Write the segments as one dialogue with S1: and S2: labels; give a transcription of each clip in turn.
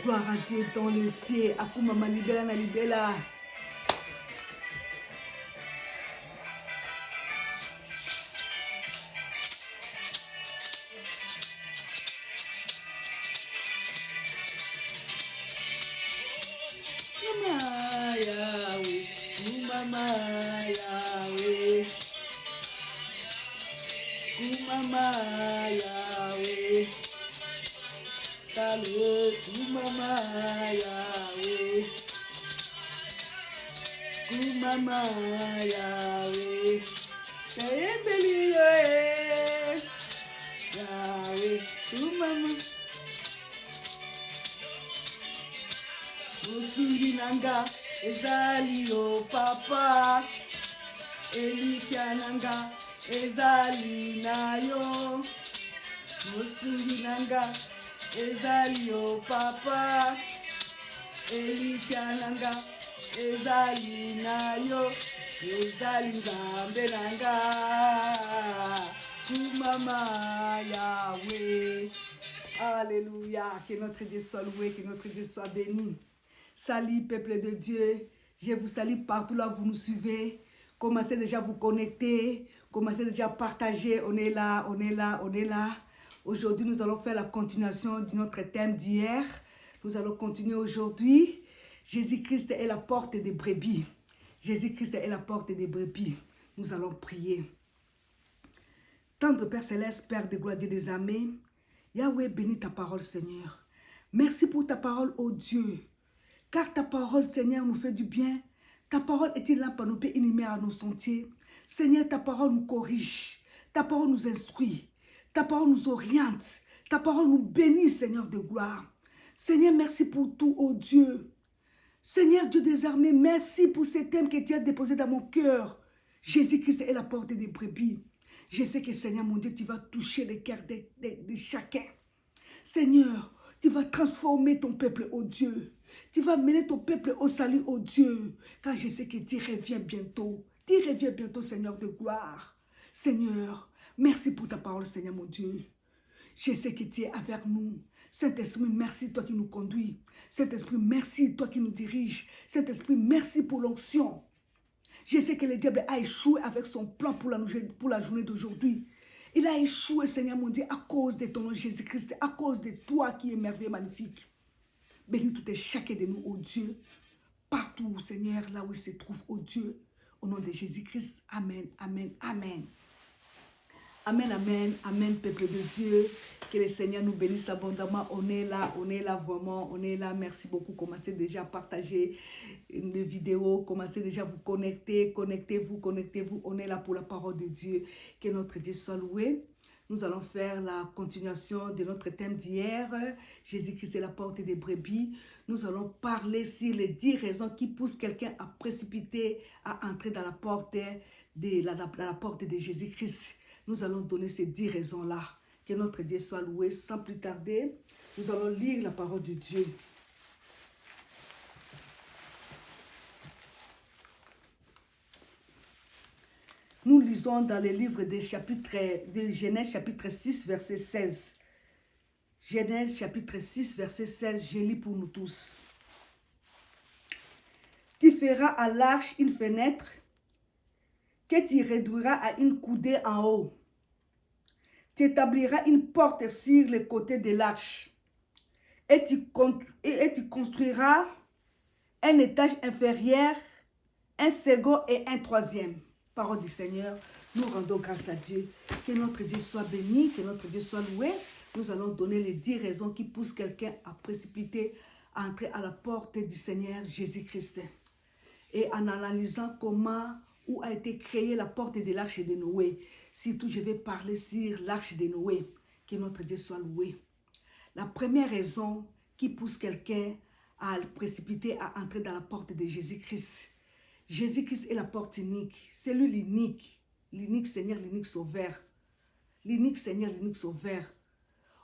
S1: Gloire à Dieu dans le ciel. Akuma malibela na libela. Mama Yahweh, Mama Yahweh, Mama Yahweh, Kalo, Mama Yahweh, Mama Yahweh, Sayembeli Yahweh, Mama. Osurinanga, ezali o papa, Elitiananga, ezali na yo. Osurinanga, ezali o papa, Elitiananga, ezali na yo. Ezali nzambe nanga, Mama Yahweh. Alléluia, que notre Dieu soit loué, que notre Dieu soit béni. Salut peuple de Dieu, je vous salue partout là où vous nous suivez. Commencez déjà à vous connecter, commencez déjà à partager, on est là, on est là, on est là. Aujourd'hui, nous allons faire la continuation de notre thème d'hier. Nous allons continuer aujourd'hui. Jésus-Christ est la porte des brebis. Jésus-Christ est la porte des brebis. Nous allons prier. Tendre Père Céleste, Père de gloire Dieu des armées, Yahweh, bénis ta parole, Seigneur. Merci pour ta parole, ô Dieu. Car ta parole, Seigneur, nous fait du bien. Ta parole est une lampe à nos pieds, une lumière à nos sentiers. Seigneur, ta parole nous corrige. Ta parole nous instruit. Ta parole nous oriente. Ta parole nous bénit, Seigneur de gloire. Seigneur, merci pour tout, ô Dieu. Seigneur Dieu des armées, merci pour ces thèmes que tu as déposés dans mon cœur. Jésus-Christ est la porte des brebis. Je sais que, Seigneur, mon Dieu, tu vas toucher les cœurs de chacun. Seigneur, tu vas transformer ton peuple, ô Dieu. Tu vas mener ton peuple au salut, ô Dieu. Car je sais que tu reviens bientôt. Tu reviens bientôt, Seigneur de gloire. Seigneur, merci pour ta parole, Seigneur mon Dieu. Je sais que tu es avec nous. Saint-Esprit, merci, toi qui nous conduis. Saint-Esprit, merci, toi qui nous diriges. Saint-Esprit, merci pour l'onction. Je sais que le diable a échoué avec son plan pour la journée d'aujourd'hui. Il a échoué, Seigneur mon Dieu, à cause de ton nom Jésus-Christ, à cause de toi qui es merveilleux, magnifique. Bénis tout et chacun de nous, ô Dieu, partout, Seigneur, là où il se trouve, ô Dieu, au nom de Jésus-Christ. Amen, amen, amen. Amen, amen, amen, peuple de Dieu. Que le Seigneur nous bénisse abondamment. On est là vraiment, on est là. Merci beaucoup. Commencez déjà à partager les vidéos. Commencez déjà à vous connecter. Connectez-vous. On est là pour la parole de Dieu. Que notre Dieu soit loué. Nous allons faire la continuation de notre thème d'hier. Jésus-Christ est la porte des brebis. Nous allons parler sur les 10 raisons qui poussent quelqu'un à précipiter, à entrer dans la porte la porte de Jésus-Christ. Nous allons donner ces 10 raisons-là. Que notre Dieu soit loué. Sans plus tarder, nous allons lire la parole de Dieu. Nous lisons dans les livres de Genèse chapitre 6, verset 16. Genèse chapitre 6, verset 16, je lis pour nous tous. Tu feras à l'arche une fenêtre que tu réduiras à une coudée en haut. Tu établiras une porte sur le côté de l'arche et tu construiras un étage inférieur, un second et un troisième. Parole du Seigneur, nous rendons grâce à Dieu. Que notre Dieu soit béni, que notre Dieu soit loué. Nous allons donner les 10 raisons qui poussent quelqu'un à précipiter, à entrer à la porte du Seigneur Jésus-Christ. Et en analysant où a été créée la porte de l'arche de Noé. Surtout, je vais parler sur l'arche de Noé. Que notre Dieu soit loué. La première raison qui pousse quelqu'un à précipiter, à entrer dans la porte de Jésus-Christ. Jésus-Christ est la porte unique. C'est lui l'unique. L'unique Seigneur, l'unique Sauveur. L'unique Seigneur, l'unique Sauveur.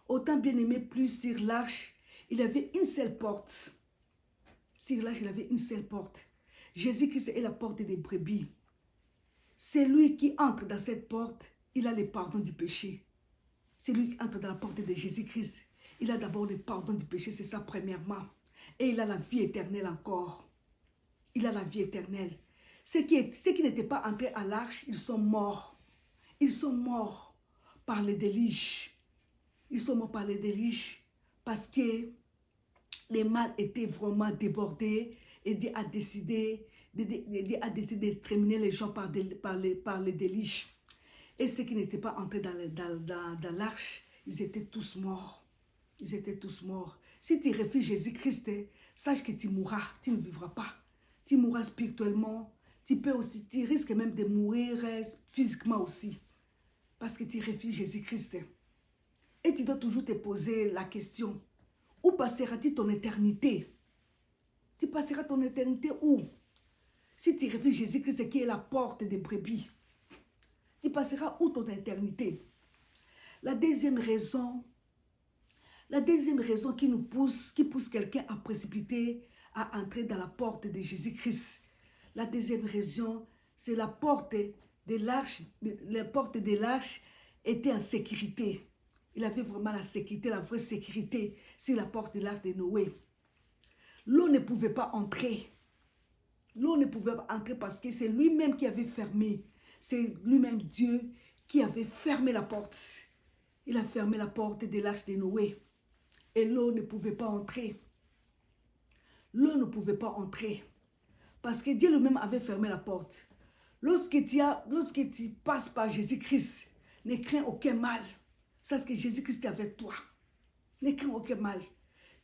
S1: Autant bien aimé, plus sur l'arche, il avait une seule porte. Sur l'arche, il avait une seule porte. Jésus-Christ est la porte des brebis. C'est lui qui entre dans cette porte, il a le pardon du péché. C'est lui qui entre dans la porte de Jésus-Christ. Il a d'abord le pardon du péché, c'est ça premièrement. Et il a la vie éternelle encore. Il a la vie éternelle. Ceux qui n'étaient pas entrés à l'arche, ils sont morts. Ils sont morts par les déluges. Ils sont morts par les déluges parce que les mal étaient vraiment débordés et Dieu a décidé d'exterminer les gens par les déluges. Et ceux qui n'étaient pas entrés dans l'arche, ils étaient tous morts. Ils étaient tous morts. Si tu refuses Jésus-Christ, sache que tu mourras, tu ne vivras pas. Tu mourras spirituellement. Tu risques même de mourir physiquement aussi. Parce que tu refuses Jésus-Christ. Et tu dois toujours te poser la question. Où passeras-tu ton éternité? Tu passeras ton éternité où? Si tu refuses Jésus-Christ qui est la porte des brebis, tu passeras où ton éternité? La deuxième raison qui pousse quelqu'un à précipiter, à entrer dans la porte de Jésus-Christ. La deuxième raison, c'est la porte de l'arche. La porte de l'arche était en sécurité. Il avait vraiment la sécurité, la vraie sécurité sur la porte de l'arche de Noé. L'eau ne pouvait pas entrer. L'eau ne pouvait pas entrer parce que c'est lui-même qui avait fermé. C'est lui-même Dieu qui avait fermé la porte. Il a fermé la porte de l'arche de Noé. Et l'eau ne pouvait pas entrer. L'eau ne pouvait pas entrer. Parce que Dieu lui-même avait fermé la porte. Lorsque tu passes par Jésus-Christ, ne crains aucun mal. Sache que Jésus-Christ est avec toi. Ne crains aucun mal.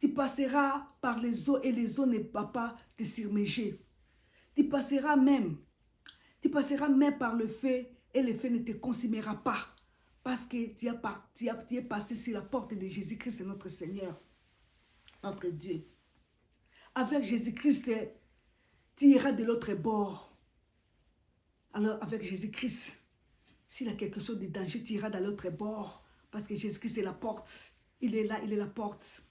S1: Tu passeras par les eaux et les eaux ne vont pas te submerger. Tu passeras même par le feu et le feu ne te consumera pas. Parce que tu es passé sur la porte de Jésus-Christ, notre Seigneur, notre Dieu. Avec Jésus-Christ, tu iras de l'autre bord. Alors avec Jésus-Christ, s'il y a quelque chose de danger, tu iras de l'autre bord. Parce que Jésus-Christ est la porte. Il est là, il est la porte.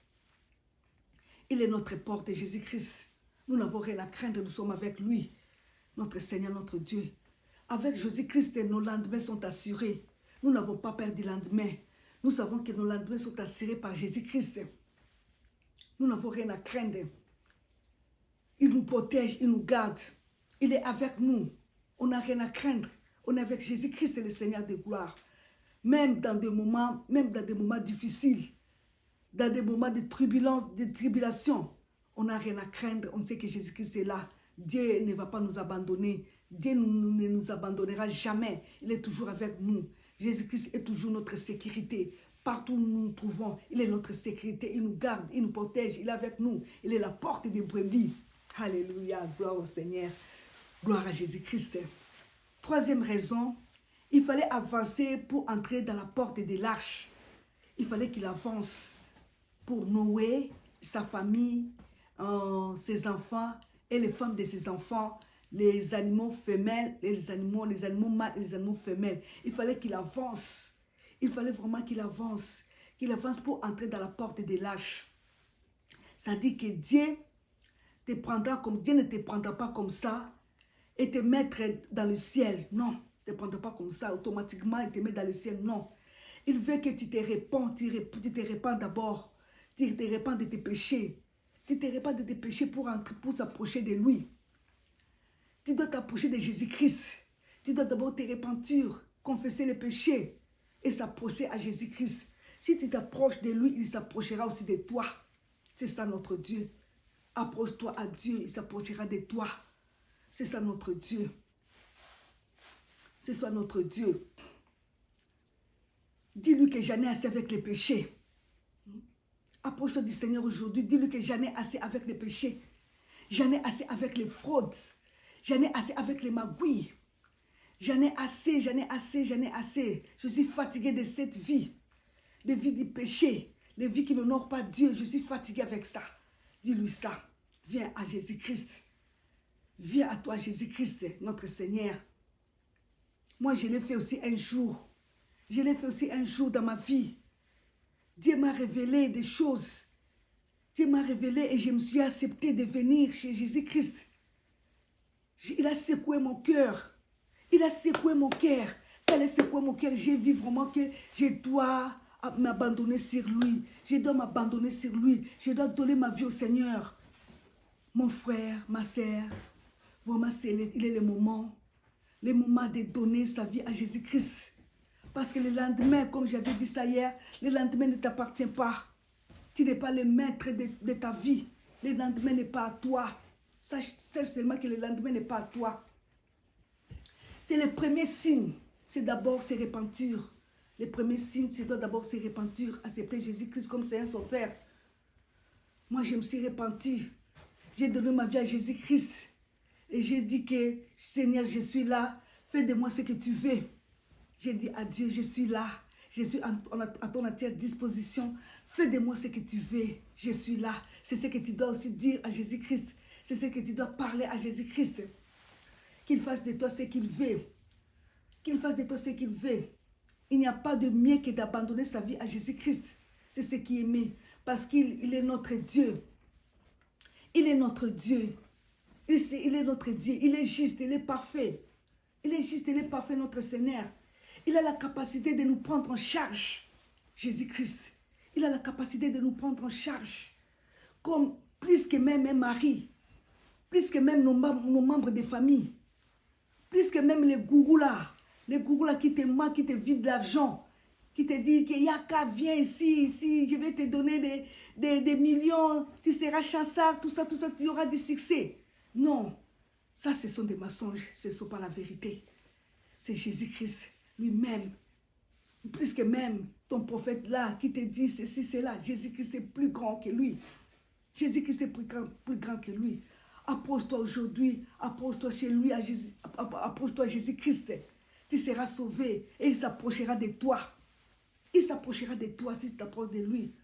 S1: Il est notre porte, Jésus-Christ. Nous n'avons rien à craindre, nous sommes avec lui, notre Seigneur, notre Dieu. Avec Jésus-Christ, nos lendemains sont assurés. Nous n'avons pas peur du lendemain. Nous savons que nos lendemains sont assurés par Jésus-Christ. Nous n'avons rien à craindre. Il nous protège, il nous garde. Il est avec nous. On n'a rien à craindre. On est avec Jésus-Christ, le Seigneur de gloire. Même dans des moments difficiles, dans des moments de tribulation, on n'a rien à craindre. On sait que Jésus-Christ est là. Dieu ne va pas nous abandonner. Dieu ne nous abandonnera jamais. Il est toujours avec nous. Jésus-Christ est toujours notre sécurité. Partout où nous nous trouvons, il est notre sécurité. Il nous garde, il nous protège. Il est avec nous. Il est la porte des brebis. Alléluia. Gloire au Seigneur. Gloire à Jésus-Christ. Troisième raison, il fallait avancer pour entrer dans la porte de l'arche. Il fallait qu'il avance pour Noé, sa famille, ses enfants et les femmes de ses enfants, les animaux femelles, les animaux mâles et les animaux femelles. Il fallait qu'il avance. Il fallait vraiment qu'il avance pour entrer dans la porte de l'arche. Ça dit que Dieu ne te prendra pas comme ça et te mettre dans le ciel. Non, ne te prendra pas comme ça automatiquement et te met dans le ciel. Non. Il veut que tu te répands, tu te répands d'abord. Tu te répands de tes péchés. Tu te répands de tes péchés pour s'approcher de lui. Tu dois t'approcher de Jésus-Christ. Tu dois d'abord te repentir, confesser les péchés et s'approcher à Jésus-Christ. Si tu t'approches de lui, il s'approchera aussi de toi. C'est ça notre Dieu. Approche-toi à Dieu, il s'approchera de toi. C'est ça notre Dieu. C'est ça notre Dieu. Dis-lui que j'en ai assez avec les péchés. Approche-toi du Seigneur aujourd'hui. Dis-lui que j'en ai assez avec les péchés. J'en ai assez avec les fraudes. J'en ai assez avec les magouilles. J'en ai assez, j'en ai assez, j'en ai assez. Je suis fatigué de cette vie. De vie du péché. Les vies qui n'honorent pas Dieu. Je suis fatigué avec ça. Dis-lui ça. Viens à Jésus-Christ. Viens à toi, Jésus-Christ, notre Seigneur. Moi, je l'ai fait aussi un jour. Je l'ai fait aussi un jour dans ma vie. Dieu m'a révélé des choses. Dieu m'a révélé et je me suis accepté de venir chez Jésus-Christ. Il a secoué mon cœur. Il a secoué mon cœur. Quand il a secoué mon cœur, j'ai vu vraiment que je dois m'abandonner sur lui. Je dois m'abandonner sur lui. Je dois donner ma vie au Seigneur. Mon frère, ma sœur, vraiment, il est le moment de donner sa vie à Jésus-Christ. Parce que le lendemain, comme j'avais dit ça hier, le lendemain ne t'appartient pas. Tu n'es pas le maître de ta vie. Le lendemain n'est pas à toi. Sache seulement que le lendemain n'est pas à toi. C'est le premier signe. C'est d'abord se repentir. Le premier signe, c'est d'abord se repentir. Accepter Jésus-Christ comme Seigneur sauveur. Moi, je me suis repenti. J'ai donné ma vie à Jésus-Christ. Et j'ai dit que, Seigneur, je suis là. Fais de moi ce que tu veux. J'ai dit à Dieu, je suis là. Je suis à ton entière disposition. Fais de moi ce que tu veux. Je suis là. C'est ce que tu dois aussi dire à Jésus-Christ. C'est ce que tu dois parler à Jésus-Christ. Qu'il fasse de toi ce qu'il veut. Qu'il fasse de toi ce qu'il veut. Il n'y a pas de mieux que d'abandonner sa vie à Jésus-Christ. C'est ce qui est mieux. Parce qu'il est notre Dieu. Il est notre Dieu. Il est notre Dieu. Il est juste, il est parfait. Il est juste, il est parfait, notre Seigneur. Il a la capacité de nous prendre en charge. Jésus-Christ. Il a la capacité de nous prendre en charge. Comme plus que même un mari. Plus que même nos membres de famille. Plus que même les gourous là. Les gourous là qui te mentent, qui te vident l'argent. Qui te disent que Yaka, viens ici, je vais te donner des millions. Tu seras chasseur, tout ça, tu auras du succès. Non. Ça, ce sont des mensonges. Ce ne sont pas la vérité. C'est Jésus-Christ lui-même. Plus que même ton prophète là qui te dit ceci, cela. Jésus-Christ est plus grand que lui. Jésus-Christ est plus grand que lui. Approche-toi aujourd'hui. Approche-toi chez lui. Approche-toi à Jésus-Christ. Tu seras sauvé et il s'approchera de toi. Il s'approchera de toi si tu t'approches de lui.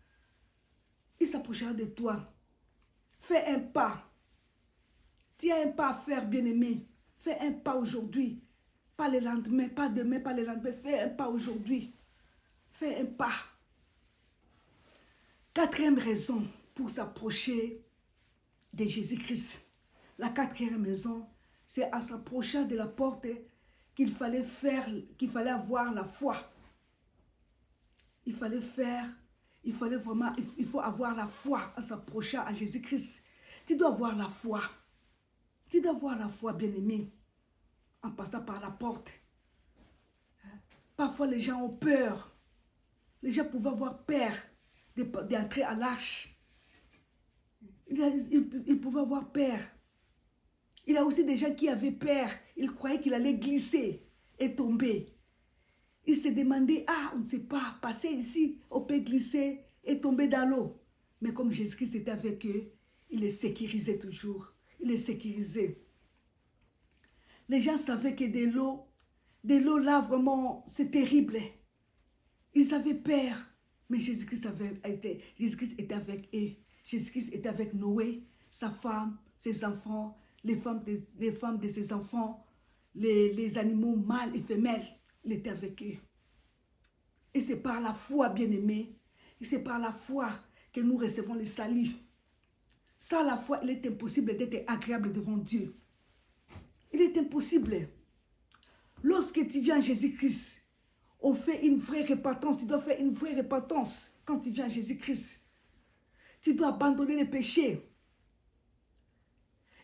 S1: Il s'approchera de toi. Fais un pas. Tu as un pas à faire, bien-aimé. Fais un pas aujourd'hui. Pas le lendemain, pas demain, pas le lendemain. Fais un pas aujourd'hui. Fais un pas. Quatrième raison pour s'approcher de Jésus-Christ. La quatrième raison, c'est en s'approchant de la porte qu'il fallait avoir la foi. Il faut avoir la foi en s'approchant à Jésus-Christ. Tu dois avoir la foi. Tu dois avoir la foi, bien-aimé, en passant par la porte. Parfois, les gens ont peur. Les gens pouvaient avoir peur d'entrer à l'arche. Ils pouvaient avoir peur. Il y a aussi des gens qui avaient peur. Ils croyaient qu'il allait glisser et tomber. Ils se demandaient, on ne sait pas, passer ici, on peut glisser et tomber dans l'eau. Mais comme Jésus-Christ était avec eux, il les sécurisait toujours. Il les sécurisait. Les gens savaient que de l'eau là, vraiment, c'est terrible. Ils avaient peur. Mais Jésus-Christ était avec eux. Jésus-Christ était avec Noé, sa femme, ses enfants, les femmes de ses enfants, les animaux mâles et femelles. Il était avec eux. Et c'est par la foi, bien-aimés, et c'est par la foi que nous recevons le salut. Sans la foi, il est impossible d'être agréable devant Dieu. Il est impossible. Lorsque tu viens à Jésus-Christ, on fait une vraie repentance. Tu dois faire une vraie repentance quand tu viens à Jésus-Christ. Tu dois abandonner les péchés.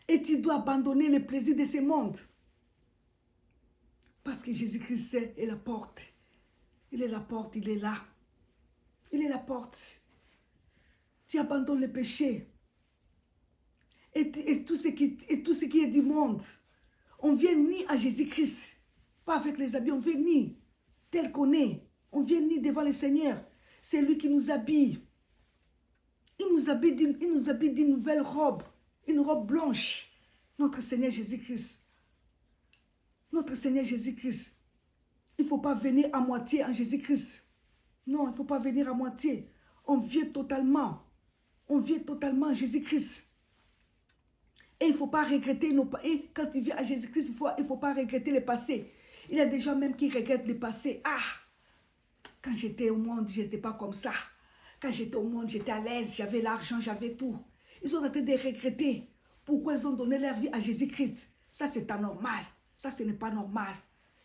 S1: Et tu dois abandonner les plaisirs de ce monde. Parce que Jésus-Christ est la porte. Il est la porte, il est là. Il est la porte. Tu abandonnes le péché. Et tout ce qui est du monde. On vient ni à Jésus-Christ. Pas avec les habits, on vient ni tel qu'on est. On vient ni devant le Seigneur. C'est lui qui nous habille. Il nous habille d'une nouvelle robe. Une robe blanche. Notre Seigneur Jésus-Christ. Notre Seigneur Jésus-Christ. Il ne faut pas venir à moitié en Jésus-Christ. Non, il ne faut pas venir à moitié. On vient totalement. On vient totalement à Jésus-Christ. Et il ne faut pas regretter nos pas. Et quand tu viens à Jésus-Christ, il ne faut pas regretter le passé. Il y a des gens même qui regrettent le passé. Quand j'étais au monde, je n'étais pas comme ça. Quand j'étais au monde, j'étais à l'aise, j'avais l'argent, j'avais tout. Ils sont en train de regretter. Pourquoi ils ont donné leur vie à Jésus-Christ? Ça, c'est anormal. Ça, ce n'est pas normal.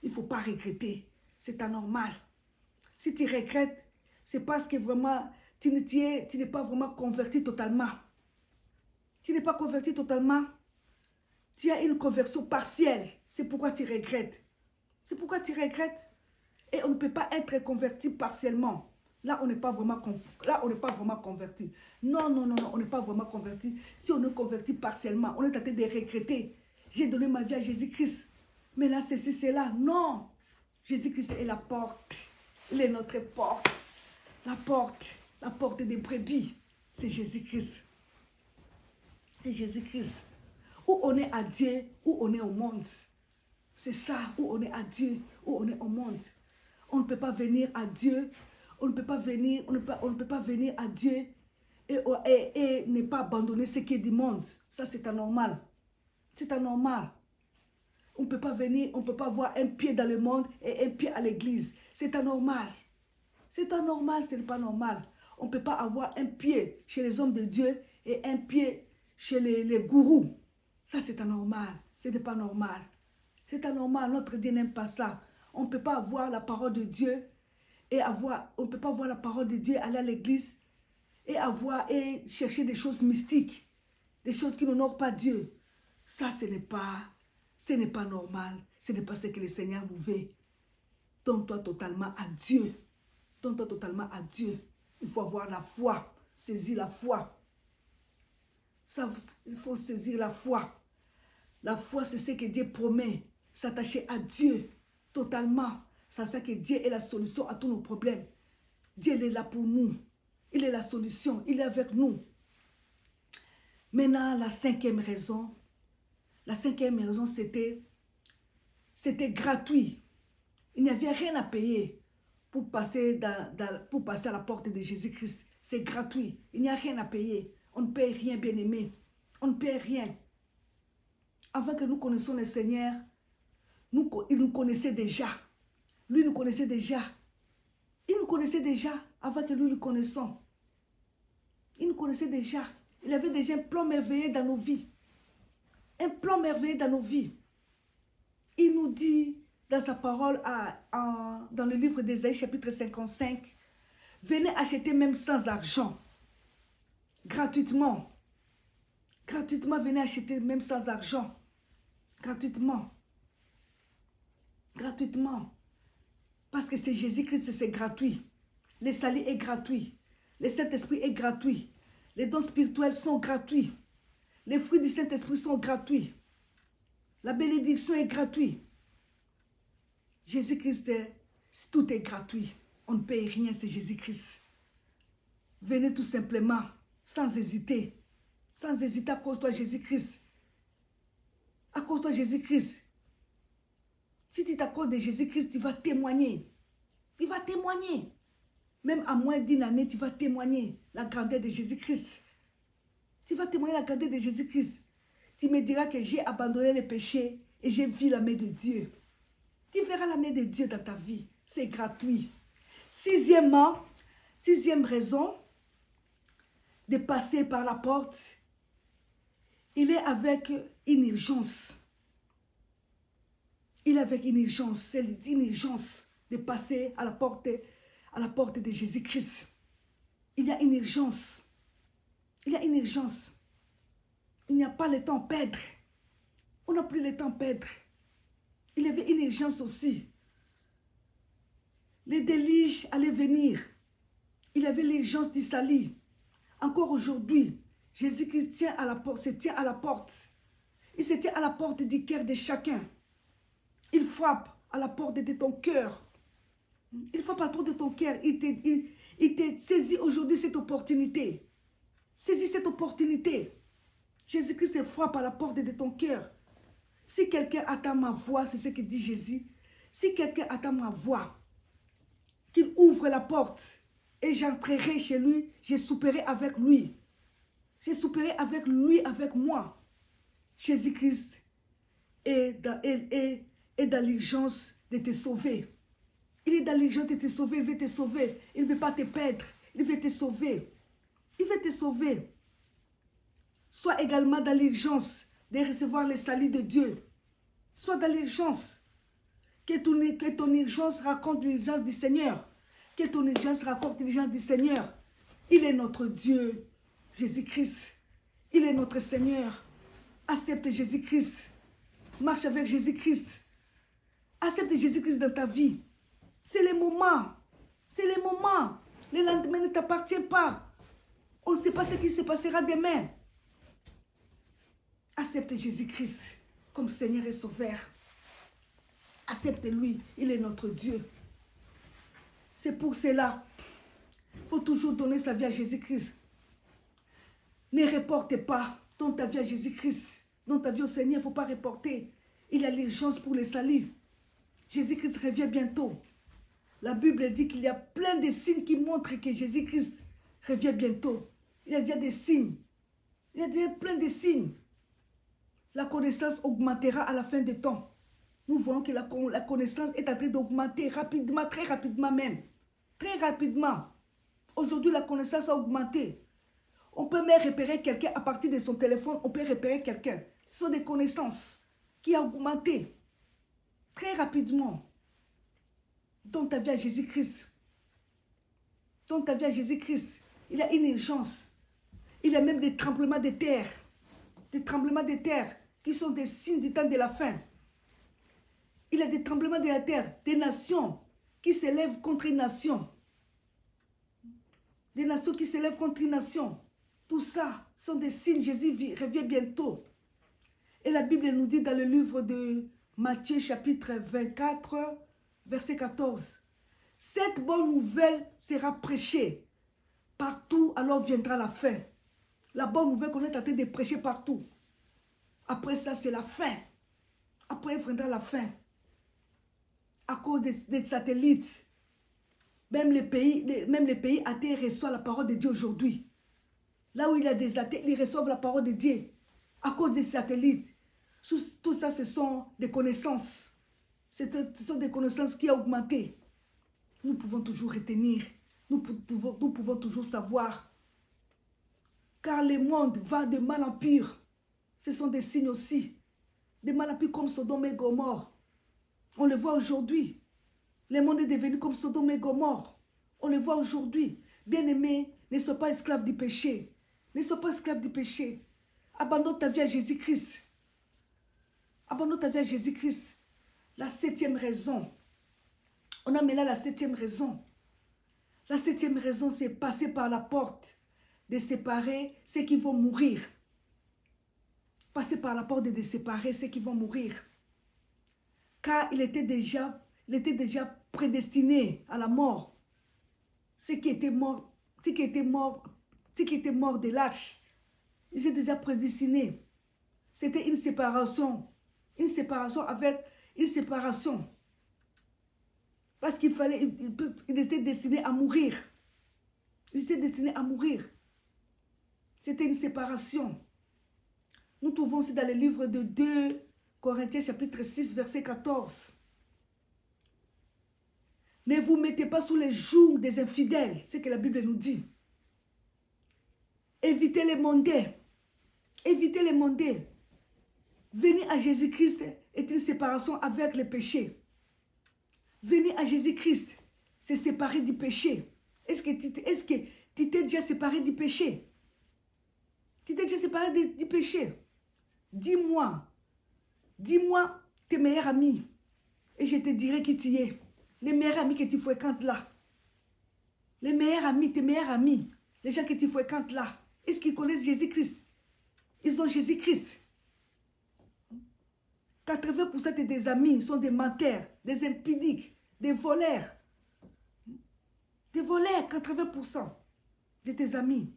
S1: Il ne faut pas regretter. C'est anormal. Si tu regrettes, c'est parce que vraiment, tu n'es pas vraiment converti totalement. Tu n'es pas converti totalement. Tu as une conversion partielle. C'est pourquoi tu regrettes. C'est pourquoi tu regrettes. Et on ne peut pas être converti partiellement. Là, on n'est pas vraiment converti. Non, non, non, non, on n'est pas vraiment converti. Si on est converti partiellement, on est en train de regretter. J'ai donné ma vie à Jésus-Christ. Mais là, ceci, c'est là. Non. Jésus-Christ est la porte. Il est notre porte. La porte des brebis. C'est Jésus-Christ. C'est Jésus-Christ. Où on est à Dieu, où on est au monde. C'est ça, où on est à Dieu, où on est au monde. On ne peut pas venir à Dieu, on ne peut pas venir à Dieu et ne pas abandonner ce qui est du monde. Ça, c'est anormal. C'est anormal. On ne peut pas venir, on ne peut pas avoir un pied dans le monde et un pied à l'église. C'est anormal. C'est anormal, ce n'est pas normal. On ne peut pas avoir un pied chez les hommes de Dieu et un pied chez les gourous. Ça, c'est anormal. Ce n'est pas normal. C'est anormal. Notre Dieu n'aime pas ça. On ne peut pas avoir la parole de Dieu on ne peut pas avoir la parole de Dieu, aller à l'église et chercher des choses mystiques, des choses qui n'honorent pas Dieu. Ça, ce n'est pas normal. Ce n'est pas ce que le Seigneur nous veut. Donne-toi totalement à Dieu. Donne-toi totalement à Dieu. Il faut avoir la foi. Saisir la foi. Ça, il faut saisir la foi. La foi, c'est ce que Dieu promet. S'attacher à Dieu totalement. C'est ça que Dieu est la solution à tous nos problèmes. Dieu est là pour nous. Il est la solution. Il est avec nous. Maintenant, la cinquième raison, c'était gratuit. Il n'y avait rien à payer pour passer à la porte de Jésus-Christ. C'est gratuit. Il n'y a rien à payer. On ne paye rien, bien-aimé. On ne paye rien. Avant que nous connaissions le Seigneur, il nous connaissait déjà. Lui nous connaissait déjà. Il nous connaissait déjà avant que nous le connaissions. Il nous connaissait déjà. Il avait déjà un plan merveilleux dans nos vies. Un plan merveilleux dans nos vies. Il nous dit dans sa parole, dans le livre d'Ésaïe, chapitre 55, venez acheter même sans argent. Gratuitement. Gratuitement, venez acheter même sans argent. Gratuitement. Gratuitement. Parce que c'est Jésus-Christ, c'est gratuit. Le salut est gratuit. Le Saint-Esprit est gratuit. Les dons spirituels sont gratuits. Les fruits du Saint-Esprit sont gratuits. La bénédiction est gratuite. Jésus-Christ, tout est gratuit. On ne paye rien, c'est Jésus-Christ. Venez tout simplement, sans hésiter. Sans hésiter, accorde-toi à Jésus-Christ. Accorde-toi à Jésus-Christ. Si tu t'accordes de Jésus-Christ, tu vas témoigner. Tu vas témoigner. Même à moins d'une année, tu vas témoigner la grandeur de Jésus-Christ. Tu vas témoigner la grandeur de Jésus-Christ. Tu me diras que j'ai abandonné les péchés et j'ai vu la main de Dieu. Tu verras la main de Dieu dans ta vie. C'est gratuit. Sixième raison de passer par la porte, il est avec une urgence. Il est avec une urgence. C'est une urgence de passer à la porte de Jésus-Christ. Il y a une urgence. Il y a une urgence. Il n'y a pas le temps à perdre. On n'a plus le temps à perdre. Il y avait une urgence aussi. Les déluges allaient venir. Il y avait l'urgence du salut. Encore aujourd'hui, Jésus-Christ se tient à la porte. Il se tient à la porte du cœur de chacun. Il frappe à la porte de ton cœur. Il frappe à la porte de ton cœur. Il te saisit aujourd'hui cette opportunité. Saisis cette opportunité. Jésus-Christ frappe à la porte de ton cœur. Si quelqu'un attend ma voix, c'est ce que dit Jésus. Si quelqu'un attend ma voix, qu'il ouvre la porte et j'entrerai chez lui, je souperai avec lui. Je souperai avec lui, avec moi. Jésus-Christ est dans l'urgence de te sauver. Il est dans l'urgence de te sauver, il veut te sauver. Il ne veut pas te perdre, il veut te sauver. Il veut te sauver. Sois également dans l'urgence de recevoir le salut de Dieu. Sois dans l'urgence. Que ton urgence raconte l'urgence du Seigneur. Que ton urgence raconte l'urgence du Seigneur. Il est notre Dieu, Jésus-Christ. Il est notre Seigneur. Accepte Jésus-Christ. Marche avec Jésus-Christ. Accepte Jésus-Christ dans ta vie. C'est les moments. C'est les moments. Le lendemain ne t'appartient pas. On ne sait pas ce qui se passera demain. Accepte Jésus-Christ comme Seigneur et Sauveur. Accepte-lui. Il est notre Dieu. C'est pour cela. Il faut toujours donner sa vie à Jésus-Christ. Ne reporte pas. Donne ta vie à Jésus-Christ. Donne ta vie au Seigneur. Il ne faut pas reporter. Il a l'urgence pour le salut. Jésus-Christ revient bientôt. La Bible dit qu'il y a plein de signes qui montrent que Jésus-Christ revient bientôt. Il y a déjà des signes. Il y a déjà plein de signes. La connaissance augmentera à la fin des temps. Nous voyons que la connaissance est en train d'augmenter rapidement, très rapidement même. Très rapidement. Aujourd'hui, la connaissance a augmenté. On peut même repérer quelqu'un à partir de son téléphone. On peut repérer quelqu'un. Ce sont des connaissances qui ont augmenté très rapidement. Donne ta vie à Jésus-Christ. Donne ta vie à Jésus-Christ. Il a une urgence. Il y a même des tremblements de terre. Des tremblements de terre qui sont des signes du temps de la fin. Il y a des tremblements de la terre, des nations qui s'élèvent contre une nation. Des nations qui s'élèvent contre une nation. Tout ça sont des signes. Jésus revient bientôt. Et la Bible nous dit dans le livre de Matthieu chapitre 24, verset 14. Cette bonne nouvelle sera prêchée partout, alors viendra la fin. La bonne nouvelle qu'on est en train de prêcher partout. Après ça, c'est la fin. Après, viendra la fin. À cause des satellites, même les pays athées reçoivent la parole de Dieu aujourd'hui. Là où il y a des athées, ils reçoivent la parole de Dieu. À cause des satellites. Tout ça, ce sont des connaissances. Ce sont des connaissances qui ont augmenté. Nous pouvons toujours retenir. Nous pouvons toujours savoir. Car le monde va de mal en pire. Ce sont des signes aussi. De mal en pire comme Sodome et Gomorrhe. On le voit aujourd'hui. Le monde est devenu comme Sodome et Gomorrhe. On le voit aujourd'hui. Bien-aimés, ne sois pas esclave du péché. Ne sois pas esclave du péché. Abandonne ta vie à Jésus-Christ. Abandonne ta vie à Jésus-Christ. La 7e raison. On a maintenant la 7e raison. La 7e raison, c'est passer par la porte de séparer ceux qui vont mourir. Passer par la porte de séparer ceux qui vont mourir. Car il était déjà prédestiné à la mort. Ceux qui étaient morts de l'âge, ils étaient déjà prédestinés. C'était une séparation Parce qu'il fallait, il était destiné à mourir. Il était destiné à mourir. C'était une séparation. Nous trouvons aussi dans le livre de 2 Corinthiens chapitre 6 verset 14. Ne vous mettez pas sous les jougs des infidèles, c'est ce que la Bible nous dit. Évitez les mondains. Évitez les mondains. Venir à Jésus-Christ est une séparation avec le péché. Venir à Jésus-Christ, c'est séparer du péché. Est-ce que tu t'es déjà séparé du péché? Tu t'es déjà séparé du péché? Dis-moi tes meilleurs amis et je te dirai qui tu es. Les meilleurs amis que tu fréquentes là. Les meilleurs amis, tes meilleurs amis, les gens que tu fréquentes là, est-ce qu'ils connaissent Jésus-Christ? Ils ont Jésus-Christ. 80% de tes amis sont des menteurs, des impudiques, des voleurs. Des voleurs, 80% de tes amis.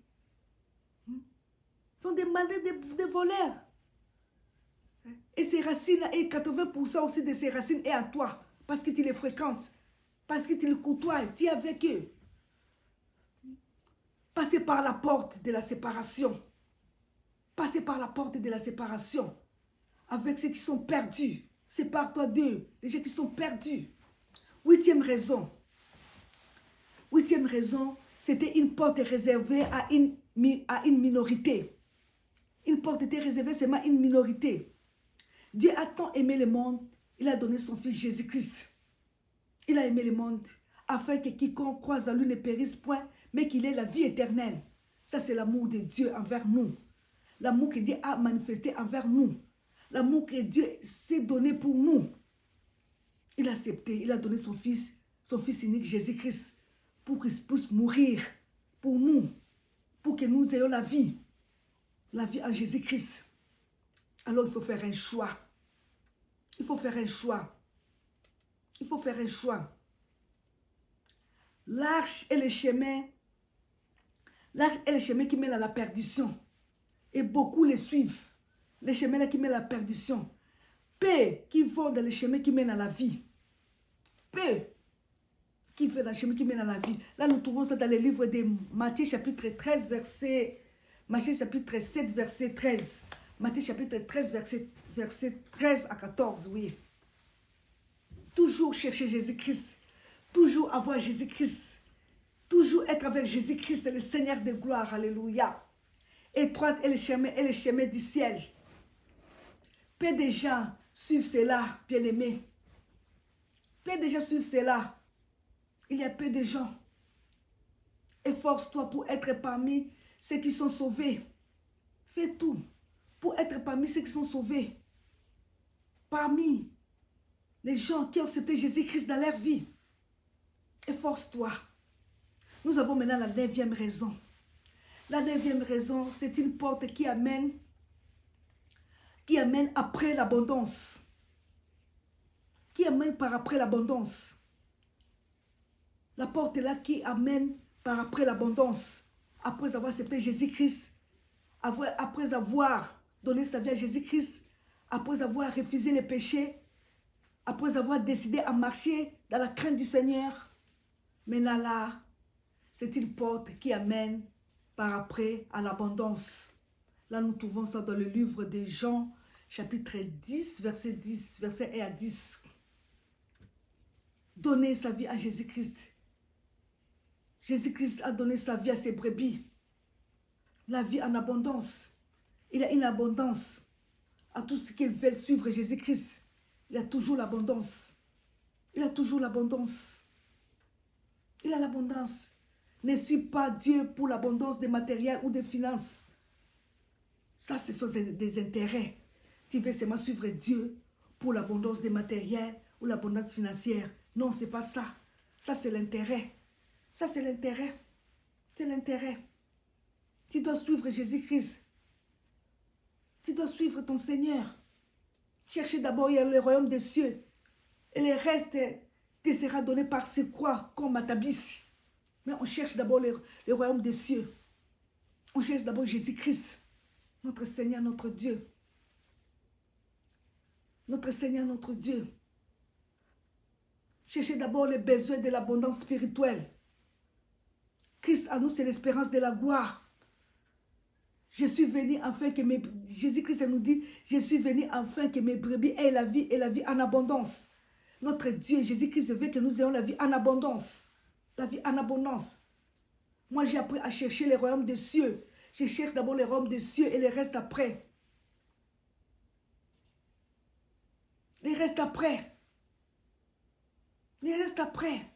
S1: Sont des malades, des voleurs. Et ces racines, et 80% aussi de ces racines est à toi. Parce que tu les fréquentes. Parce que tu les côtoies. Tu es avec eux. Passez par la porte de la séparation. Passez par la porte de la séparation. Avec ceux qui sont perdus. Sépare-toi d'eux. Les gens qui sont perdus. 8e raison. 8e raison, c'était une porte réservée à une minorité. Une porte était réservée seulement à une minorité. Dieu a tant aimé le monde, il a donné son fils Jésus-Christ. Il a aimé le monde afin que quiconque croise en lui ne périsse point, mais qu'il ait la vie éternelle. Ça, c'est l'amour de Dieu envers nous. L'amour que Dieu a manifesté envers nous. L'amour que Dieu s'est donné pour nous. Il a accepté, il a donné son fils unique, Jésus-Christ, pour qu'il puisse mourir pour nous, pour que nous ayons la vie en Jésus-Christ. Alors il faut faire un choix. Il faut faire un choix. Il faut faire un choix. L'arche est le chemin qui mène à la perdition. Et beaucoup les suivent. Les chemins là qui mènent à la perdition. Peu qui vont dans les chemins qui mènent à la vie. Peu qui vont dans les chemins qui mènent à la vie. Là, nous trouvons ça dans le livre de Matthieu chapitre 13, Matthieu chapitre 7, verset 13. Matthieu chapitre 13, verset 13 à 14, oui. Toujours chercher Jésus-Christ. Toujours avoir Jésus-Christ. Toujours être avec Jésus-Christ, le Seigneur de gloire. Alléluia. Étroite est le chemin du ciel. Peu de gens suivent cela, bien-aimés. Peu de gens suivent cela. Il y a peu de gens. Efforce-toi pour être parmi ceux qui sont sauvés. Fais tout pour être parmi ceux qui sont sauvés. Parmi les gens qui ont accepté Jésus-Christ dans leur vie. Efforce-toi. Nous avons maintenant la 9e raison. La 9e raison, c'est une porte qui amène après l'abondance. Qui amène par après l'abondance. La porte est là qui amène par après l'abondance. Après avoir accepté Jésus-Christ, après avoir donné sa vie à Jésus-Christ, après avoir refusé les péchés, après avoir décidé à marcher dans la crainte du Seigneur. Maintenant là, c'est une porte qui amène par après à l'abondance. Là, nous trouvons ça dans le livre de Jean, chapitre 10, verset 1 à 10. Donner sa vie à Jésus-Christ. Jésus-Christ a donné sa vie à ses brebis. La vie en abondance. Il a une abondance à tous ceux qui veulent suivre Jésus-Christ. Il a toujours l'abondance. Il a toujours l'abondance. Il a l'abondance. Ne suis pas Dieu pour l'abondance des matériels ou des finances. Ça, ce sont des intérêts. Tu veux seulement suivre Dieu pour l'abondance des matériels ou l'abondance financière. Non, ce n'est pas ça. Ça, c'est l'intérêt. Ça, c'est l'intérêt. C'est l'intérêt. Tu dois suivre Jésus-Christ. Tu dois suivre ton Seigneur. Cherchez d'abord le royaume des cieux. Et le reste te sera donné par ce quoi qu'on m'établisse. Mais on cherche d'abord le royaume des cieux. On cherche d'abord Jésus-Christ. Notre Seigneur, notre Dieu. Notre Seigneur, notre Dieu. Cherchez d'abord les besoins de l'abondance spirituelle. Christ à nous, c'est l'espérance de la gloire. Je suis venu afin que mes... Jésus-Christ nous dit, je suis venu afin que mes brebis aient la vie et la vie en abondance. Notre Dieu, Jésus-Christ veut que nous ayons la vie en abondance. La vie en abondance. Moi, j'ai appris à chercher les royaumes des cieux. Je cherche d'abord les royaumes des cieux et les restes après. Les restes après. Les restes après.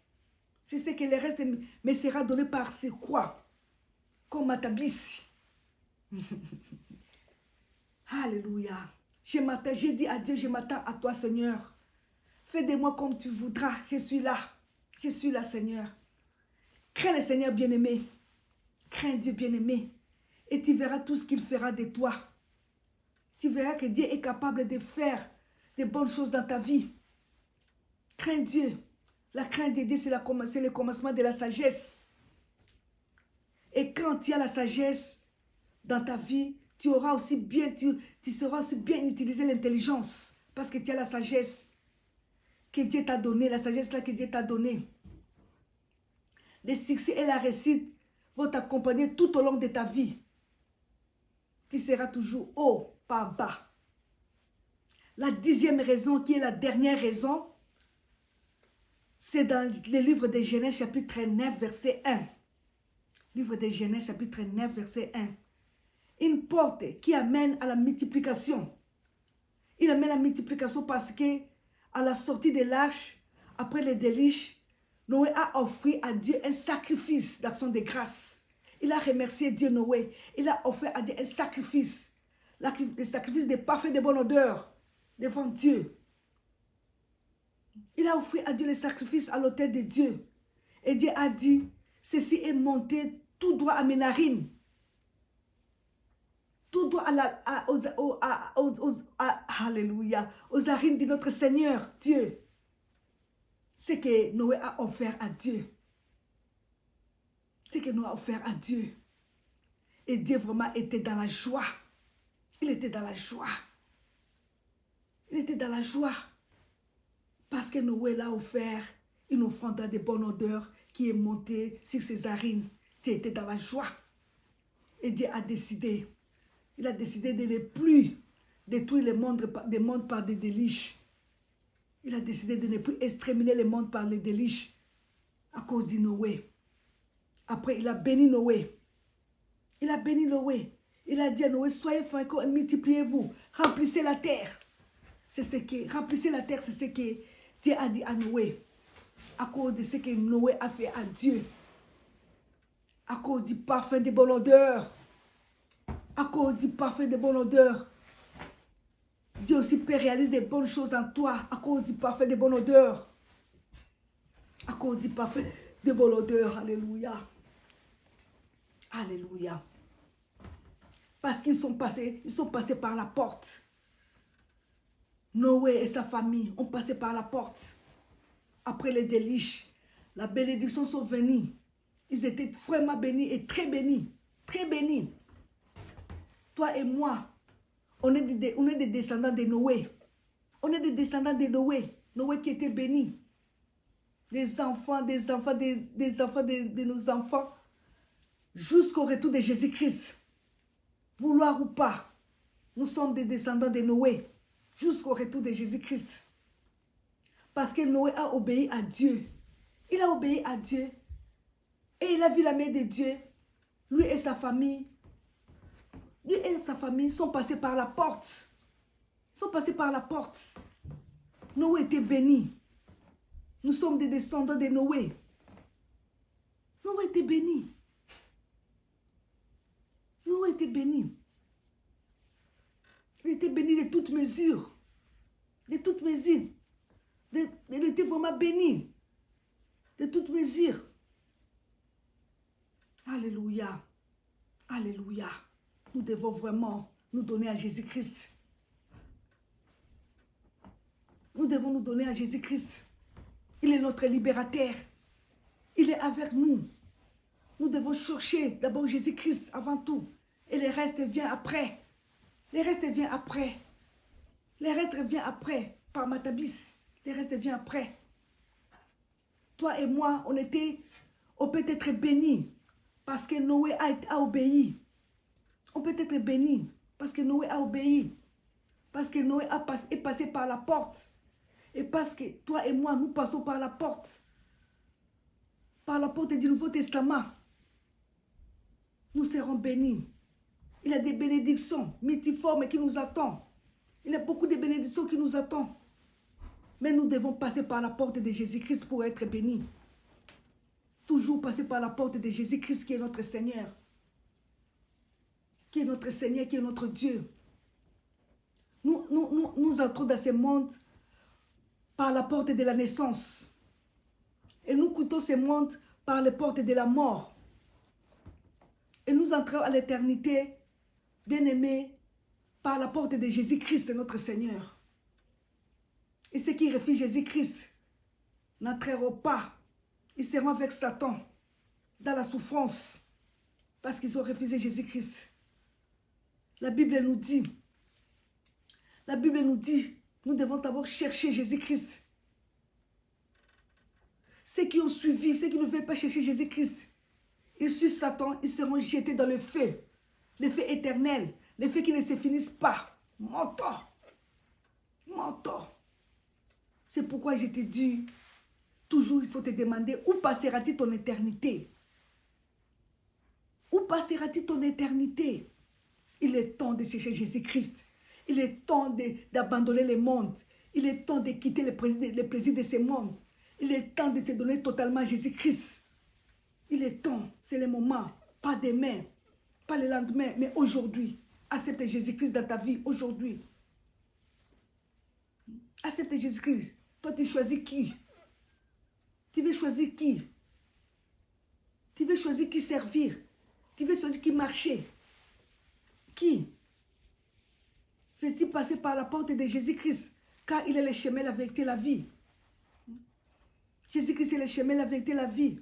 S1: Je sais que les restes me sera donné par ce quoi qu'on m'établisse. Alléluia. J'ai dit à Dieu, je m'attends à toi, Seigneur. Fais de moi comme tu voudras. Je suis là. Je suis là, Seigneur. Crains le Seigneur bien-aimé. Crains Dieu bien-aimé. Et tu verras tout ce qu'il fera de toi. Tu verras que Dieu est capable de faire de bonnes choses dans ta vie. Crains Dieu. La crainte de Dieu, c'est le commencement de la sagesse. Et quand tu as la sagesse dans ta vie, tu seras aussi bien utiliser l'intelligence. Parce que tu as la sagesse que Dieu t'a donnée, la sagesse là que Dieu t'a donnée. Le succès et la réussite vont t'accompagner tout au long de ta vie. Tu seras toujours haut, pas bas. La 10e raison, qui est la dernière raison, c'est dans le livre de Genèse chapitre 9, verset 1. Livre de Genèse chapitre 9, verset 1. Une porte qui amène à la multiplication. Il amène à la multiplication parce que à la sortie de l'arche, après les déluge, Noé a offert à Dieu un sacrifice d'action de grâce. Il a remercié Dieu, Noé. Il a offert à Dieu un sacrifice. Le sacrifice de parfum de bonne odeur devant Dieu. Il a offert à Dieu le sacrifice à l'autel de Dieu. Et Dieu a dit, ceci est monté tout droit à mes narines. Tout droit alléluia, aux narines de notre Seigneur, Dieu. C'est que Noé a offert à Dieu. C'est que Noé a offert à Dieu. Et Dieu vraiment était dans la joie. Il était dans la joie. Il était dans la joie. Parce que Noé l'a offert une offrande de bonne odeur qui est montée sur ses narines. Dieu était dans la joie. Et Dieu a décidé. Il a décidé de ne plus détruire le monde par des délices. Il a décidé de ne plus exterminer le monde par les délices à cause de Noé. Après, il a béni Noé. Il a béni Noé. Il a dit à Noé, soyez féconds et multipliez-vous. Remplissez la terre. Remplissez la terre, c'est ce que Dieu a dit à Noé. À cause de ce que Noé a fait à Dieu. À cause du parfum de bonne odeur. À cause du parfum de bonne odeur. Dieu aussi peut réaliser des bonnes choses en toi à cause du parfum de bonne odeur. À cause du parfum de bonne odeur. Alléluia. Alléluia. Parce qu'ils sont passés par la porte. Noé et sa famille ont passé par la porte. Après les délices, la bénédiction sont venus. Ils étaient vraiment bénis et très bénis. Très bénis. Toi et moi, on est des descendants de Noé. On est des descendants de Noé. Noé qui était béni. Des enfants de nos enfants. Jusqu'au retour de Jésus-Christ. Vouloir ou pas, nous sommes des descendants de Noé. Jusqu'au retour de Jésus-Christ. Parce que Noé a obéi à Dieu. Il a obéi à Dieu. Et il a vu la main de Dieu. Lui et sa famille. Lui et sa famille sont passés par la porte. Ils sont passés par la porte. Noé était béni. Nous sommes des descendants de Noé. Noé était béni. Noé était béni. Il était béni de toutes mesures. De toutes mesures. Il était vraiment béni. De toutes mesures. Alléluia. Alléluia. Nous devons vraiment nous donner à Jésus-Christ. Nous devons nous donner à Jésus-Christ. Il est notre libérateur. Il est avec nous. Nous devons chercher d'abord Jésus-Christ avant tout. Et le reste vient après. Le reste vient après. Le reste vient après. Par Matabis. Le reste vient après. Toi et moi, on peut être bénis. Parce que Noé a obéi. On peut être bénis. Parce que Noé a obéi. Parce que Noé est passé par la porte. Et parce que toi et moi, nous passons par la porte. Par la porte du Nouveau Testament. Nous serons bénis. Il y a des bénédictions multiformes qui nous attendent. Il y a beaucoup de bénédictions qui nous attendent. Mais nous devons passer par la porte de Jésus-Christ pour être bénis. Toujours passer par la porte de Jésus-Christ qui est notre Seigneur. Qui est notre Seigneur, qui est notre Dieu. Nous entrons dans ce monde par la porte de la naissance. Et nous quittons ce monde par la porte de la mort. Et nous entrons à l'éternité, bien-aimés, par la porte de Jésus-Christ, notre Seigneur. Et ceux qui refusent Jésus-Christ n'entreront pas. Ils seront avec Satan dans la souffrance parce qu'ils ont refusé Jésus-Christ. La Bible nous dit, nous devons d'abord chercher Jésus-Christ. Ceux qui ont suivi, ceux qui ne veulent pas chercher Jésus-Christ, ils suivent Satan, ils seront jetés dans le feu éternel, le feu qui ne se finisse pas. Mentor. C'est pourquoi je te dis, toujours il faut te demander où passera-t-il ton éternité? Où passera-t-il ton éternité? Il est temps de chercher Jésus-Christ. Il est temps d'abandonner le monde. Il est temps de quitter les plaisirs de ce monde. Il est temps de se donner totalement à Jésus-Christ. Il est temps, c'est le moment. Pas demain, pas le lendemain, mais aujourd'hui. Accepte Jésus-Christ dans ta vie, aujourd'hui. Accepte Jésus-Christ. Toi, tu choisis qui? Tu veux choisir qui? Tu veux choisir qui servir? Tu veux choisir qui marcher? Qui? Veux-tu passer par la porte de Jésus-Christ? Car il est le chemin, la vérité, la vie. Jésus-Christ est le chemin, la vérité, la vie.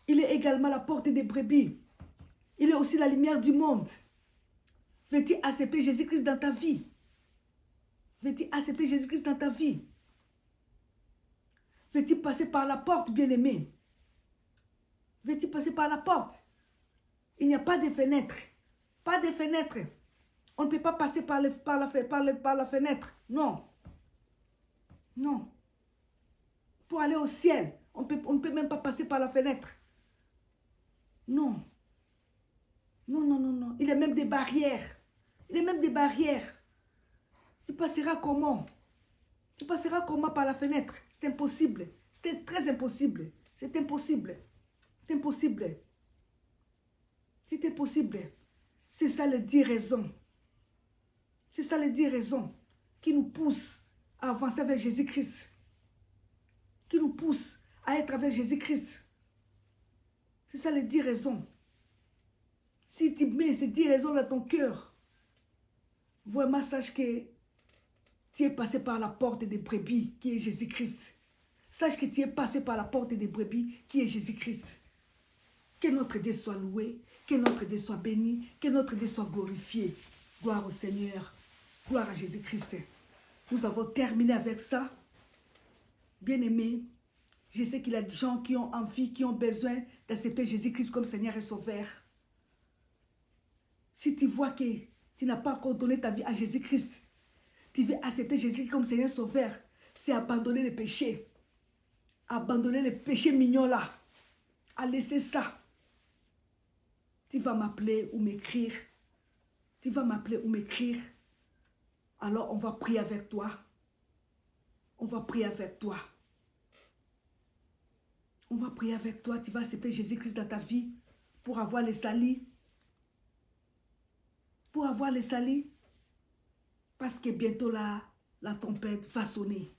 S1: Il est également la porte des brebis. Il est aussi la lumière du monde. Veux-tu accepter Jésus-Christ dans ta vie? Veux-tu accepter Jésus-Christ dans ta vie? Veux-tu passer par la porte, bien-aimé? Veux-tu passer par la porte? Il n'y a pas de fenêtre. Pas de fenêtre. On ne peut pas passer par la fenêtre. Non. Non. Pour aller au ciel, on ne peut même pas passer par la fenêtre. Non. Non, non, non, non. Il y a même des barrières. Il y a même des barrières. Tu passeras comment? Tu passeras comment par la fenêtre? C'est impossible. C'est très impossible. C'est impossible. C'est impossible. C'est impossible. C'est ça les 10 raisons. C'est ça les 10 raisons qui nous poussent à avancer avec Jésus-Christ. Qui nous poussent à être avec Jésus-Christ. C'est ça les 10 raisons. Si tu mets ces 10 raisons dans ton cœur, vraiment sache que tu es passé par la porte des brebis qui est Jésus-Christ. Sache que tu es passé par la porte des brebis qui est Jésus-Christ. Que notre Dieu soit loué, que notre Dieu soit béni, que notre Dieu soit glorifié. Gloire au Seigneur, gloire à Jésus-Christ. Nous avons terminé avec ça. Bien-aimés, je sais qu'il y a des gens qui ont envie, qui ont besoin d'accepter Jésus-Christ comme Seigneur et Sauveur. Si tu vois que tu n'as pas encore donné ta vie à Jésus-Christ, tu veux accepter Jésus comme Seigneur et Sauveur, c'est abandonner le péché. Abandonner le péché mignon là. À laisser ça. Tu vas m'appeler ou m'écrire. Tu vas m'appeler ou m'écrire. Alors on va prier avec toi. On va prier avec toi. On va prier avec toi. Tu vas accepter Jésus-Christ dans ta vie pour avoir les salis. Pour avoir les salis. Parce que bientôt la tempête va sonner.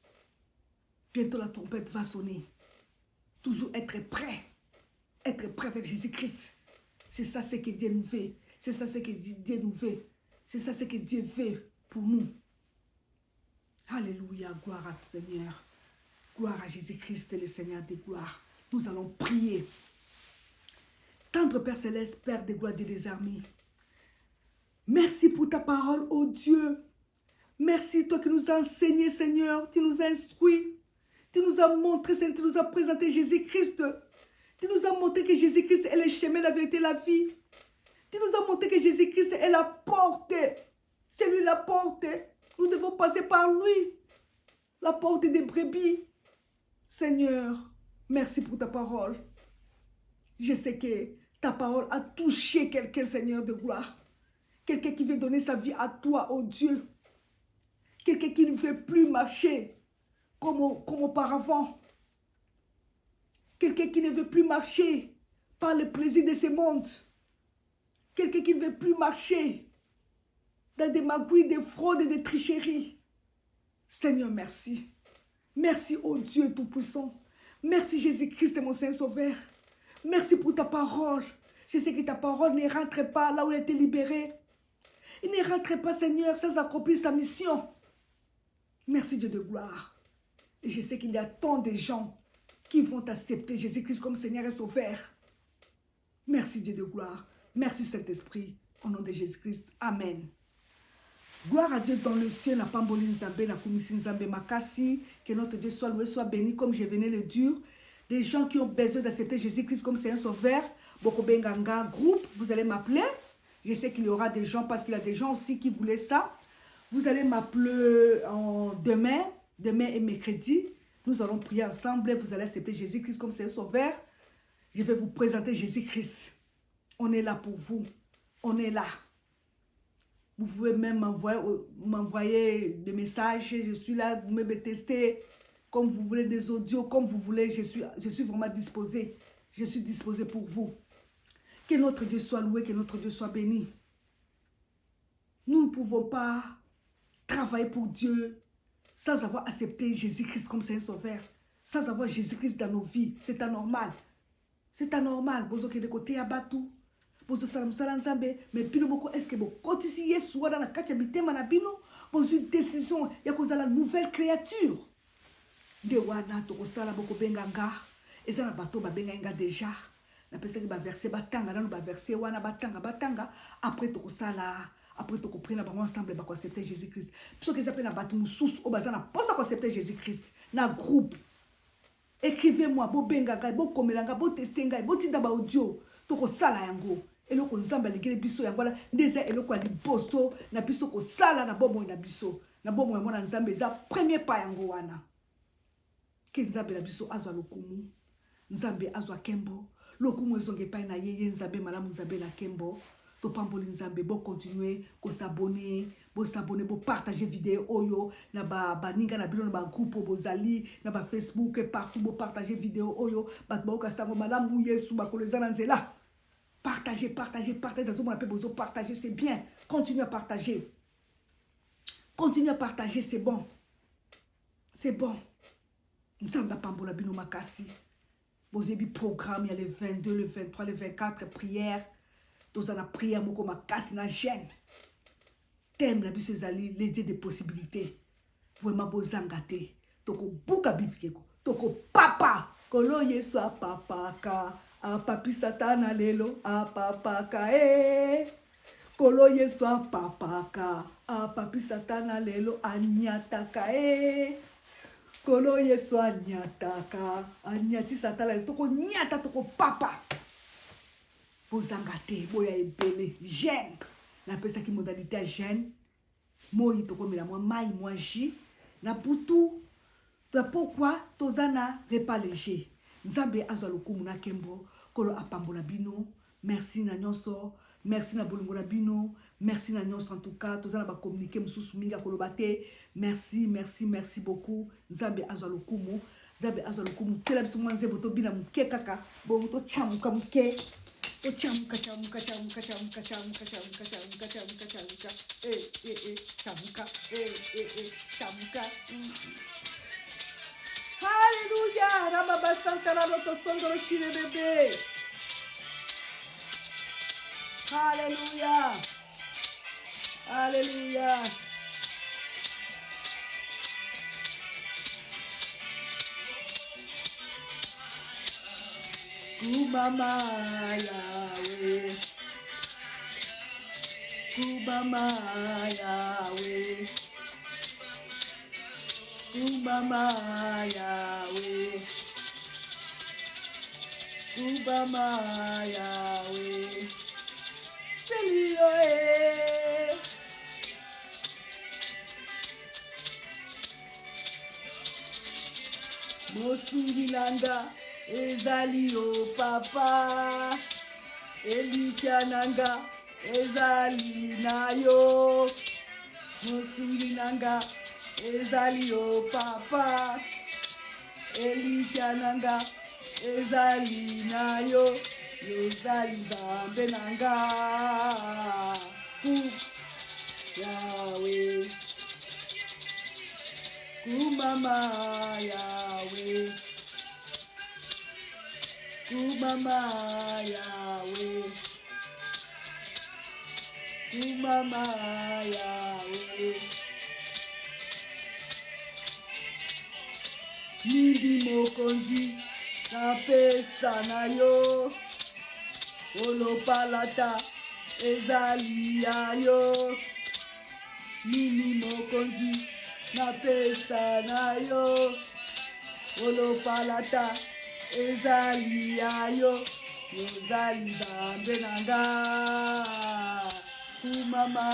S1: Bientôt la tempête va sonner. Toujours être prêt. Être prêt avec Jésus-Christ. C'est ça ce que Dieu nous veut. C'est ça ce que Dieu nous veut. C'est ça ce que Dieu veut pour nous. Alléluia, gloire à Seigneur. Gloire à Jésus-Christ, le Seigneur des gloires. Nous allons prier. Tendre Père Céleste, Père des gloires et des armées. Merci pour ta parole, ô Dieu. Merci, toi qui nous as enseigné, Seigneur. Tu nous as instruits. Tu nous as montré, Seigneur, tu nous as présenté Jésus-Christ. Tu nous as montré que Jésus-Christ est le chemin, la vérité, la vie. Tu nous as montré que Jésus-Christ est la porte. C'est lui la porte. Nous devons passer par lui. La porte des brebis. Seigneur, merci pour ta parole. Je sais que ta parole a touché quelqu'un, Seigneur de gloire. Quelqu'un qui veut donner sa vie à toi, ô Dieu. Quelqu'un qui ne veut plus marcher comme auparavant. Quelqu'un qui ne veut plus marcher par le plaisir de ce monde. Quelqu'un qui ne veut plus marcher dans des magouilles, des fraudes et des tricheries. Seigneur, merci. Merci, ô Dieu Tout-Puissant. Merci, Jésus-Christ, mon Saint-Sauveur. Merci pour ta parole. Je sais que ta parole ne rentre pas là où elle a été libérée. Il ne rentre pas, Seigneur, sans accomplir sa mission. Merci, Dieu de gloire. Et je sais qu'il y a tant de gens qui vont accepter Jésus-Christ comme Seigneur et Sauveur. Merci, Dieu de gloire. Merci, Saint-Esprit. Au nom de Jésus-Christ. Amen. Gloire à Dieu dans le ciel, la Pamboli Nzambe, la Kumisi Nzambe Makasi, que notre Dieu soit loué, soit béni, comme je venais le dire. Les gens qui ont besoin d'accepter Jésus-Christ comme Seigneur Sauveur, Bokobenganga groupe, vous allez m'appeler. Je sais qu'il y aura des gens, parce qu'il y a des gens aussi qui voulaient ça. Vous allez m'appeler demain et mercredi. Nous allons prier ensemble. Vous allez accepter Jésus-Christ comme Seigneur Sauveur. Je vais vous présenter Jésus-Christ. On est là pour vous. On est là. Vous pouvez même m'envoyer des messages. Je suis là. Vous me testez comme vous voulez, des audios, comme vous voulez. Je suis vraiment disposé. Je suis disposé pour vous. Que notre Dieu soit loué, que notre Dieu soit béni. Nous ne pouvons pas travailler pour Dieu sans avoir accepté Jésus-Christ comme Seigneur Sauveur. Sans avoir Jésus-Christ dans nos vies. C'est anormal. C'est anormal. Bozo ke de côté abatu. Bozo salam salam zambe. Mais pino moko est-ce que bon kotisi Yesu dans la katia bitema na bino. Bozo une décision ya koza la nouvelle créature. De wana toko sala boko benganga. Eza na bato ba benga déjà. Na pesa ki ba verser batanga na ba verser wana batanga. Après toko sala. Après toko prendre ba ensemble ba accepter Jésus-Christ. Puisque ils appellent na bato mususu o bazana posa accepter Jésus-Christ. Na groupe. Écrivez-moi, bo bengaga, bo komelanga, bo testenga, bo tinda ba audio, toko sala yango. Eloko nzamba legele biso yango la ndeza eloko ali boso na biso ko sala na bomo na biso. Na bomo mona nzambe za premier pas yango wana. Ke nzambe na biso azwa lokumu. Nzambe azwa kembo. Lokumu ezonge pa na yeye nzambe malamu nzambe na kembo. To pamboli nzambe bo continuer ko s'abonner. Bo s'abonner, bo partager vidéo oyo na ba ninga na bino na ba groupe bozali na ba Facebook et partout bo partager vidéo oyo bat ba okasango malamu Yesu ba koleza na nzela. Partager dans mon appel bozo partager c'est bien. Continuez à partager. Continuez à partager, c'est bon. C'est bon. Nzamba pambola bino makasi. Bozebi programme il y a le 22, le 23, le 24 prières. Dans la prière moko makasi na gêne. Thème la biso ezali l'idée des possibilités. Vraiment bozangate. Toko buka bibikeko. Toko papa. Kolo Yesu a papa ka. A papi satana lelo. A papa ka eh. Kolo Yesu a papa ka. A papi satana lelo. A nyata ka eh. Kolo Yesu a nyata ka. A nyati satana lelo. Toko nyata toko papa. Bozangate. Boya ebele. Gêne. Na pesa ki modalité à gêne. Moi toko mila moi mai moi ji. Na butu. Pourquoi tozana repas léger. Nzambe azwa lokumu na kembo. Kolo apambola bino. Merci na nyonso. Merci na bolongo na bino. Merci na nyonso en tout cas. Tozana ba communiquer mususu minga kolo bate. Merci beaucoup. Nzambe azwa lokumu. Nzambe azwa lokumu. Tela biso mwanze boto bina muke kaka. Bo to chamuka muke. Chamuka. Chamuka. Alléluia. Rababa Santa la roto sondoro chile bébé. Alléluia. Alléluia. Kumama Yahweh. Kumama Yahweh. Kumama Yahweh. Kumama Yahweh. Selioe. Mosurilanga ezali o papa. Elikiananga ezali nayo. Mosurilanga ezali o papa. Elikiananga ezali nayo. Ezali zambe nanga. Yahweh. Kumama Yahweh. Kumama Yahweh. Kumama Yahweh. Nindi mokonzi na pesa na yo. Olopalata ezali yayo. Nindi mokonzi na pesa na yo. Olopalata ezali yayo. Ezali zambe nanga. Kumama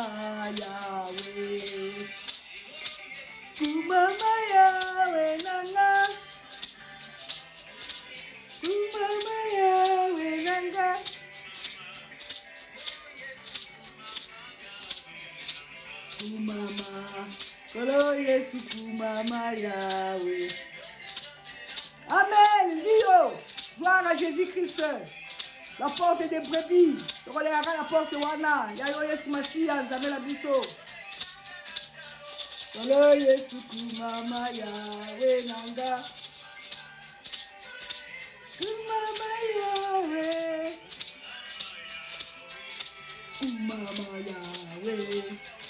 S1: Yahweh. Kumama Yahweh nanga. Kumama Yahweh nanga. Kumama. Kolo Yesu kumama Yahweh. Amen. Dio. Gloire à Jésus-Christ. La porte des brebis. Tokoleaka la porte wana. Yayo Yesu Masiya nzambe na biso. Tolo Yesu kumama yawe nanga. Kumama yawe. Kumama yawe.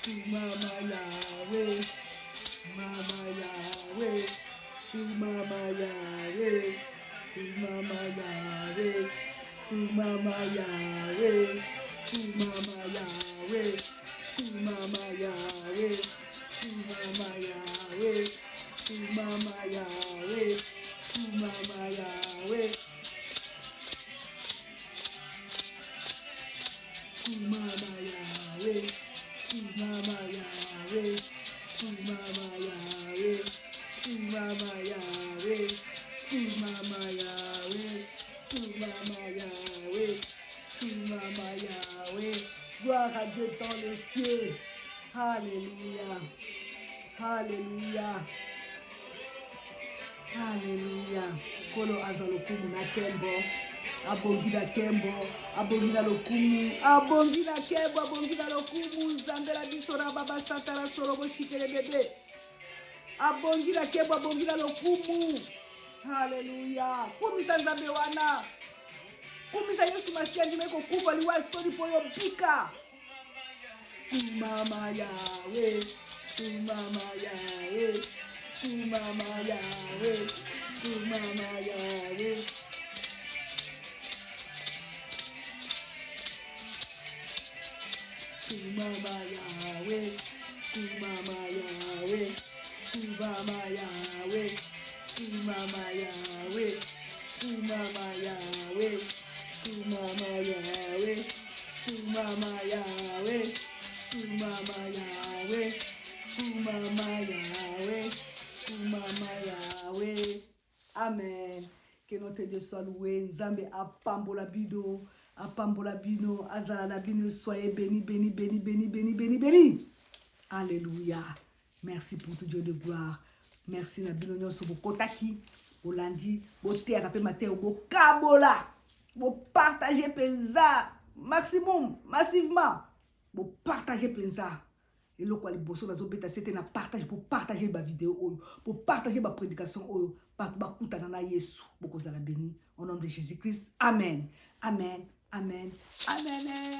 S1: Kumama yawe. Mama yawe. Kumama yawe. Kumama yawe. Kumama Yahweh, Kumama Yahweh, Kumama Yahweh, Kumama Yahweh, Kumama Yahweh, Kumama Yahweh, Kumama Yahweh, Kumama Yahweh, Kumama Yahweh, Kumama Yahweh, Kumama Yahweh. Mama Yahweh, gloire à Dieu dans les cieux. Alléluia, Alléluia, Alléluia. Kolo azalokumu na kembo, abongi na kembo, abongi na lokumu, abongi na kembo, abongi na lokumu. Zambela bisora baba santa la sorobo shikere bebe. Abongi na kembo, abongi na lokumu. Alléluia. Kumisa nzambe wana. Kumisa Yesu Masiya ndime kokufa liwa sori poyo bika. Kumama Yahweh, Kumama Yahweh, Kumama Yahweh, Kumama Yahweh. Kumama Yahweh, Kumama Yahweh, Kumama Yahweh, Kumama Yahweh, Kumama Yahweh. Kumama Yahweh, Kumama Yahweh, Kumama Yahweh, Kumama Yahweh, Kumama Yahweh. Amen. Que notre Dieu soit loué. Nzambe apambola bino, apambola bino, azala bino, soyez bénis, bénis, bénis, bénis, bénis, bénis, bénis. Alléluia. Merci pour tout Dieu de gloire. Merci na bino nyonso bokotaki, bolandi, boterre ape matin bokabola. Vous partagez penza maximum, massivement. Vous partagez penza. Et le quoi les bossons dans bêta c'était na partage pour partager ma vidéo, pour partager ma prédication, pour bakuta na Yesu. Beaucoup za la béni au nom de Jésus-Christ. Amen. Amen. Amen. Amen.